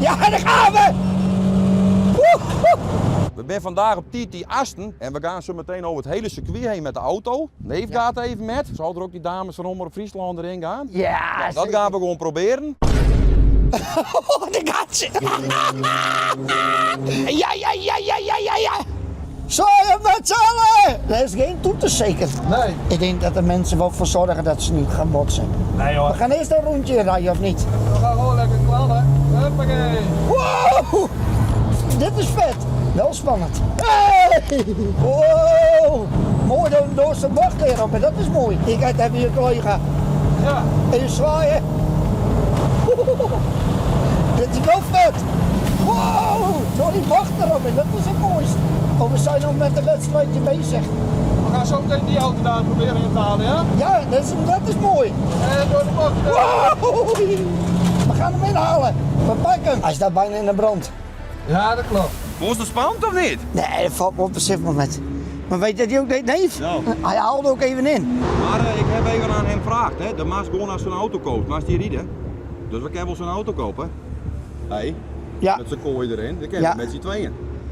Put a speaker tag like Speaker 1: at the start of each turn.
Speaker 1: Ja, daar gaan we!
Speaker 2: We zijn vandaag op TT Asten en we gaan zo meteen over het hele circuit heen met de auto. Neef gaat even met. Zal er ook die dames van Omroep Friesland erin gaan?
Speaker 1: Ja,
Speaker 2: Nou, dat gaan we gewoon proberen.
Speaker 1: Daar gaat ze! Ja. Zo, met z'n allen! Er is geen toeters zeker.
Speaker 3: Nee.
Speaker 1: Ik denk dat de mensen wel voor zorgen dat ze niet gaan botsen.
Speaker 3: Nee hoor.
Speaker 1: We gaan eerst een rondje rijden, of niet?
Speaker 3: We gaan gewoon lekker knallen. Huppakee.
Speaker 1: Wow! Dit is vet. Wel spannend. Hey! Wow! Mooi door zijn bocht erop, en dat is mooi. Ik kijk even je collega.
Speaker 3: Ja.
Speaker 1: Even zwaaien. Dit is wel vet. Wow! Door die bocht erop, en dat is het mooiste. Oh, we zijn nog met een wedstrijdje bezig.
Speaker 3: We gaan zo meteen die auto daar proberen in te halen, ja?
Speaker 1: Ja, dat is mooi.
Speaker 3: En door de bocht.
Speaker 1: Wow! We gaan hem inhalen. We pakken hem. Hij staat bijna in de brand.
Speaker 3: Ja, dat klopt.
Speaker 2: Was het spannend of niet?
Speaker 1: Nee, dat valt me op een sif moment. Maar weet je dat hij ook deed? Nee,
Speaker 2: Ja.
Speaker 1: hij haalde ook even in.
Speaker 2: Maar ik heb even aan hem gevraagd, hè. De Maas gewoon als zo'n auto koopt, maar die rieden. Dus we kunnen wel zo'n auto kopen. Hé,
Speaker 1: Ja.
Speaker 2: met zijn kooi erin, dat kunnen
Speaker 1: Ja.
Speaker 2: we met z'n tweeën.